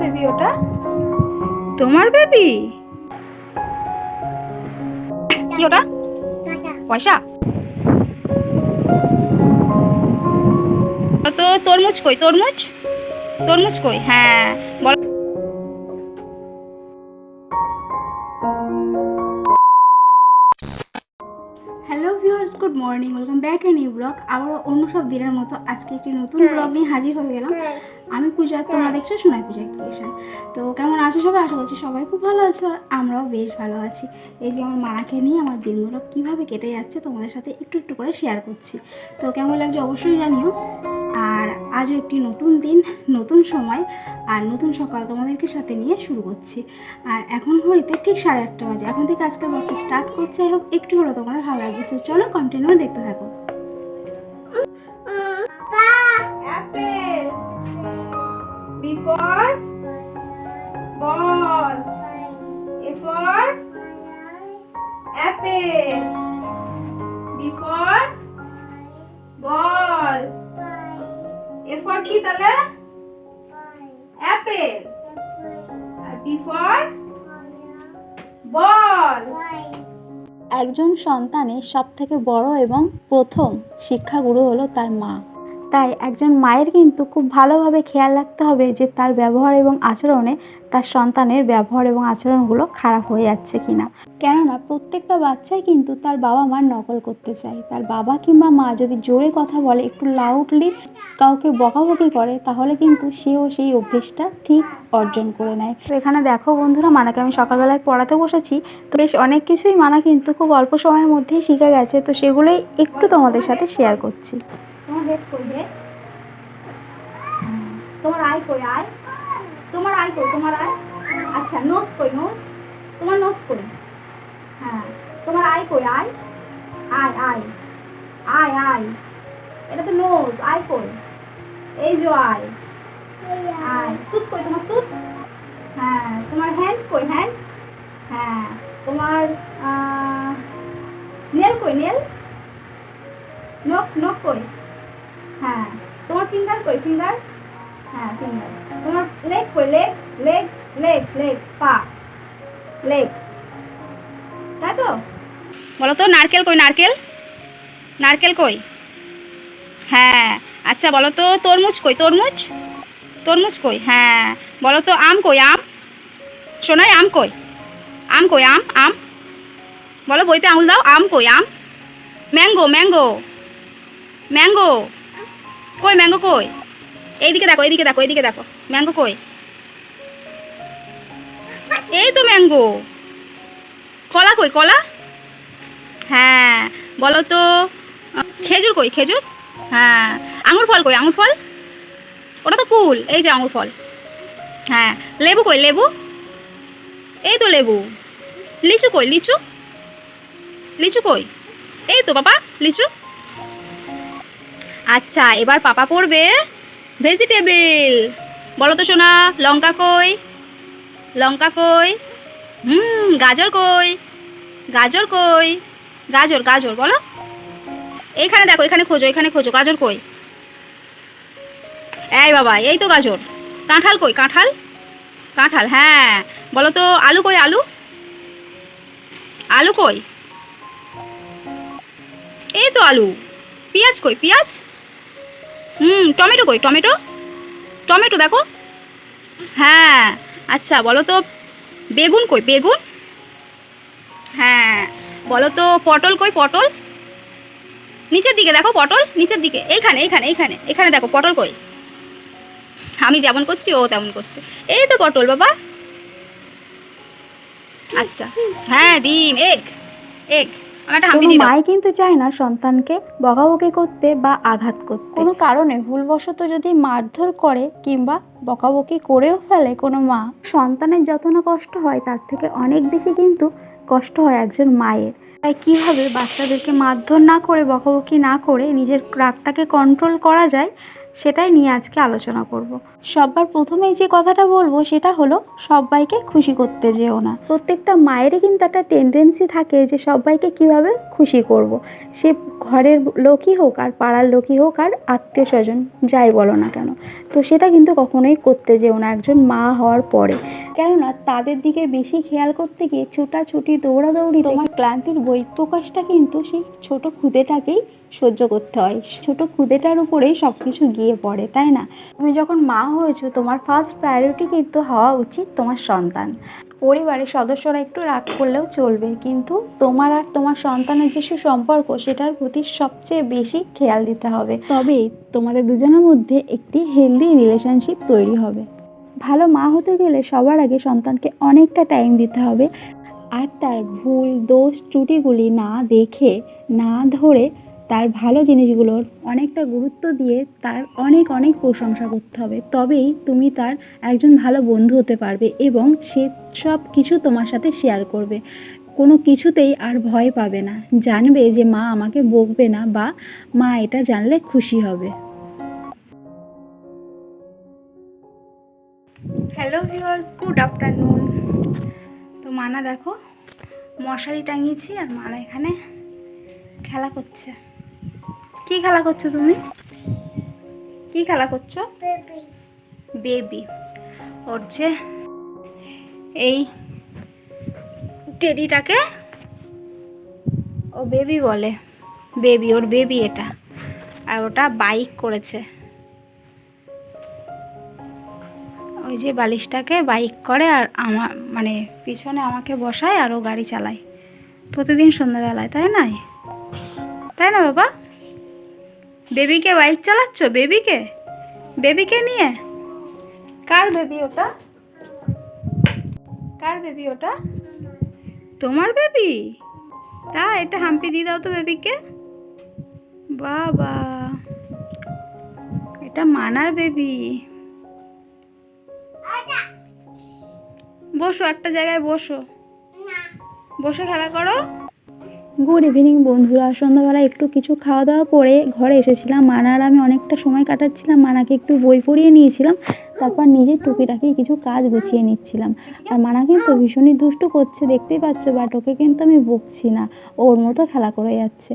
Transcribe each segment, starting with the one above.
Baby ওটা? তোমার baby? কি ওটা? পয়সা? তো তরমুজ কই? তরমুজ? তরমুজ কই? হ্যাঁ বল। Hello viewers, good morning, welcome back a new blog. আবারও অন্য সব দিনের মতো আজকে একটি নতুন ব্লগ নিয়ে হাজির হয়ে গেলাম। আমি পূজা, তোমরা দেখছো সোনাই পূজা ক্রিয়েশন। তো কেমন আছো সবাই? আশা করছি সবাই খুব ভালো আছো, আর আমরাও বেশ ভালো আছি। এই যে আমার মাকে নিয়ে আমার দিনগুলো কীভাবে কেটে যাচ্ছে তোমাদের সাথে একটু একটু করে শেয়ার করছি। তো কেমন লাগছে অবশ্যই জানিও। আর আজও একটি নতুন দিন, নতুন সময় আর নতুন সকাল তোমাদেরকে সাথে নিয়ে শুরু করছি। আর এখন ঘড়িতে ঠিক 8:30 বাজে। এখন থেকে আজকের ব্লগটা স্টার্ট করছে। আই হোপ একটু হলো তোমাদের ভালো লাগবে। সো চলো কন্টিনিউ দেখতে থাকো। Apple. B for ball. A for apple. B for ball. A for কি তাহলে? Apple. R B for ball. একজন সন্তানের সবথেকে বড় এবং প্রথম শিক্ষাগুরু হলো তার মা। তাই একজন মায়ের কিন্তু খুব ভালোভাবে খেয়াল রাখতে হবে যে তার ব্যবহার এবং আচরণে তার সন্তানের ব্যবহার এবং আচরণগুলো খারাপ হয়ে যাচ্ছে কিনা। কেননা প্রত্যেকটা বাচ্চাই কিন্তু তার বাবা মার নকল করতে চায়। তার বাবা কিংবা মা যদি জোরে কথা বলে, একটু লাউডলি কাউকে বকাবকি করে, তাহলে কিন্তু সেও সেই অভ্যেসটা ঠিক অর্জন করে নেয়। তো এখানে দেখো বন্ধুরা, মানাকে আমি সকালবেলায় পড়াতে বসেছি। তো বেশ অনেক কিছুই মানা কিন্তু খুব অল্প সময়ের মধ্যেই শিখে গেছে। তো সেগুলোই একটু তোমাদের সাথে শেয়ার করছি। তোমার হেড কই হে? তোমার আই কই? আই? তোমার আই কই? তোমার আই? আচ্ছা, নোজ কই? নোজ? তোমার নোজ কই? হ্যাঁ, তোমার আই কই? I? I I I I এটা তো নোজ। আই কই? এই যে আই। আই। তুত কই? তোমার তুত? হ্যাঁ। তোমার হ্যান্ড কই? হ্যান্ড? হ্যাঁ। তোমার নেল কই? নেল? নখ? নখ কই? হ্যাঁ। তোমার ফিঙ্গার কই? ফিঙ্গার? হ্যাঁ, ফিঙ্গার। তোমার লেগ কই? লেগ? লেগ লেগ লেগ পা, লেগ। তাই তো? বলো তো নারকেল কই? নারকেল? নারকেল কই? হ্যাঁ। আচ্ছা বলো তো তরমুজ কই? তরমুজ? তরমুজ কই? হ্যাঁ। বলো তো আম কই? আম? শোনাই আম কই? আম কই? আম? আম বলো, বইতে আঙুল দাও। আম কই? আম? ম্যাঙ্গো? ম্যাঙ্গো? ম্যাঙ্গো কই? ম্যাঙ্গো কই? এইদিকে দেখো, এইদিকে দেখো, এইদিকে দেখো। ম্যাঙ্গো কই? এই তো ম্যাঙ্গো। কলা কই? কলা? হ্যাঁ। বলো তো খেজুর কই? খেজুর? হ্যাঁ। আঙুর ফল কই? আঙুর ফল? ওটা তো কুল। এই যে আঙুর ফল। হ্যাঁ। লেবু কই? লেবু? এই তো লেবু। লিচু কই? লিচু? লিচু কই? এই তো বাবা লিচু। আচ্ছা, এবার পাপা পড়বে ভেজিটেবল। বলো তো শোনা, লঙ্কা কই? লঙ্কা কই? গাজর কই? গাজর কই? গাজর গাজর বলো। এইখানে দেখো, এখানে খোঁজো, এখানে খোঁজো। গাজর কই? এই বাবা, এই তো গাজর। কাঁঠাল কই? কাঁঠাল? কাঁঠাল। হ্যাঁ। বলো তো আলু কই? আলু? আলু কই? এই তো আলু। পেঁয়াজ কই? পেঁয়াজ? টমেটো কই? টমেটো? টমেটো দেখো। হ্যাঁ। আচ্ছা বলো তো বেগুন কই? বেগুন? হ্যাঁ। বলো তো পটল কই? পটল? নিচের দিকে দেখো, পটল নিচের দিকে। এইখানে এইখানে এইখানে এখানে দেখো, পটল কই? আমি যেমন করছি ও তেমন করছে। এই তো পটল বাবা। আচ্ছা। হ্যাঁ, ডিম, এগ। এগ। আমার একটা হাম্পি দিয়ে দাও। মাই কিন্তু চায় না সন্তানকে বকাবকি করতে বা আঘাত করতে। কোনো কারণে ভুলবশত যদি মারধর করে কিংবা বকাবকি করেও ফেলে কোনো মা, সন্তানের যত না কষ্ট হয় তার থেকে অনেক বেশি কিন্তু কষ্ট হয় একজন মায়ের। তাই কীভাবে বাচ্চাদেরকে মারধর না করে, বকাবকি না করে নিজের রাগটাকে কন্ট্রোল করা যায়, সেটাই নিয়ে আজকে আলোচনা করব। সবার প্রথমেই যে কথাটা বলবো সেটা হলো সবাইকে খুশি করতে যেও না। প্রত্যেকটা মায়েরই কিন্তু একটা টেন্ডেন্সি থাকে যে সবাইকে কিভাবে খুশি করব। সে ঘরের লোকই হোক আর পাড়ার লোকই হোক আর আত্মীয় স্বজন যাই বলো না কেন, তো সেটা কিন্তু কখনোই করতে যেও না একজন মা হওয়ার পরে। কেননা তাদের দিকে বেশি খেয়াল করতে গিয়ে ছোটাছুটি দৌড়াদৌড়ি তোমার ক্লান্তির বহিঃপ্রকাশটা কিন্তু সেই ছোট ক্ষুদেটাকেই সহ্য করতে হয়। ছোট ক্ষুদেটার উপরেই সব কিছু গিয়ে পড়ে, তাই না? তুমি যখন মা হয়েছো তোমার ফার্স্ট প্রায়োরিটি কিন্তু হওয়া উচিত তোমার সন্তান। পরিবারের সদস্যরা একটু রাগ করলেও চলবে, কিন্তু তোমার আর তোমার সন্তানের যে সুসম্পর্ক সেটার প্রতি সবচেয়ে বেশি খেয়াল দিতে হবে। তবেই তোমাদের দুজনের মধ্যে একটি হেলদি রিলেশনশিপ তৈরি হবে। ভালো মা হতে গেলে সবার আগে সন্তানকে অনেকটা টাইম দিতে হবে, আর তার ভুল দোষ ত্রুটিগুলি না দেখে না ধরে তার ভালো জিনিসগুলোর অনেকটা গুরুত্ব দিয়ে তার অনেক অনেক প্রশংসা করতে হবে। তবেই তুমি তার একজন ভালো বন্ধু হতে পারবে এবং সে সব কিছু তোমার সাথে শেয়ার করবে। কোনো কিছুতেই আর ভয় পাবে না, জানবে যে মা আমাকে বকবে না বা মা এটা জানলে খুশি হবে। Hello viewers, good afternoon. তো মানা দেখো মশারি টাঙিয়েছি আর মারা এখানে খেলা করছে। কি খেলা করছো তুমি? কি খেলা করছো? বেবি। ওর যে এই টেডিটাকে ও বেবি বলে, বেবি ওর বেবি এটা। আর ওটা বাইক করেছে, ওই যে বালিশটাকে বাইক করে আর আমার মানে পিছনে আমাকে বসায় আর ও গাড়ি চালায় প্রতিদিন সন্ধ্যাবেলায়, তাই না? তাই না বাবা? বেবিকে বাইক চালাচ্ছ? বেবিকে নিয়ে? কার বেবি ওটা? কার বেবি ওটা? তোমার বেবি? তা এটা হাম্পি দিয়ে দাও তো বেবিকে। বাবা, এটা মানার বেবি। বসো একটা জায়গায়, বসো বসে খেলা করো। গুড ইভিনিং বন্ধুরা, সন্ধ্যাবেলা একটু কিছু খাওয়া দাওয়া করে ঘরে এসেছিলাম। মানা আর আমি অনেকটা সময় কাটাচ্ছিলাম, মানাকে একটু বই পড়িয়ে নিয়েছিলাম, তারপর নিজের টুকিটাকি কিছু কাজ গুছিয়ে নিচ্ছিলাম। আর মানা কিন্তু ভীষণই দুষ্টু করছে, দেখতেই পাচ্ছ, বাট ওকে কিন্তু আমি বকছি না, ওর মতো খেলা করে যাচ্ছে।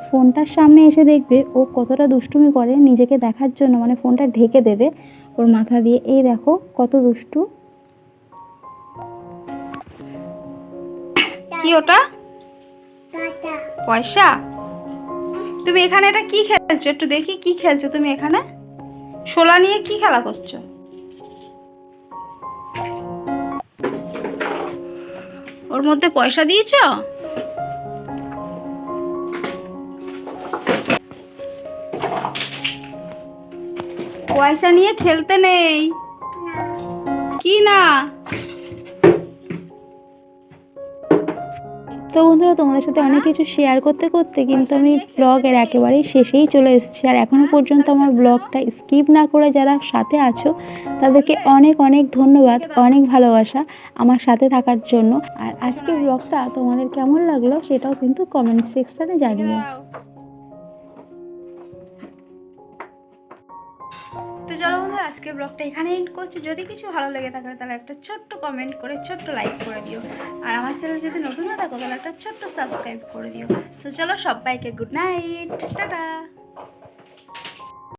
ফোনটার সামনে এসে দেখবে ও কতটা দুষ্টুমি করে নিজেকে দেখার জন্য, মানে ফোনটা ঢেকে দেবে ওর মাথা দিয়ে। এই দেখো কত দুষ্টু। কি ওটা? পয়সা? তুমি এখানে এটা কি খেলছো? একটু দেখি কি খেলছো তুমি এখানে। শোলা নিয়ে কি খেলা করছো? ওর মধ্যে পয়সা দিয়েছো? পয়সা নিয়ে খেলতে নেই। কি না? তো বন্ধুরা, তোমাদের সাথে অনেক কিছু শেয়ার করতে করতে কিন্তু আমি ব্লগের একেবারেই শেষেই চলে এসেছি। আর এখনও পর্যন্ত আমার ব্লগটা স্কিপ না করে যারা সাথে আছো তাদেরকে অনেক অনেক ধন্যবাদ, অনেক ভালোবাসা আমার সাথে থাকার জন্য। আর আজকের ব্লগটা তোমাদের কেমন লাগলো সেটাও কিন্তু কমেন্ট সেকশানে জানিও। তো চলো বন্ধুরা, আজকের ব্লগটা এখানে এন্ড করছি। যদি কিছু ভালো লেগে থাকে তাহলে একটা ছোট্ট কমেন্ট করে ছোট্ট লাইক করে দিও, আর আমার চ্যানেল যদি নতুন না থাকো তাহলে একটা ছোট্ট সাবস্ক্রাইব করে দিও। সো চলো, সবাইকে গুড নাইট, টাটা।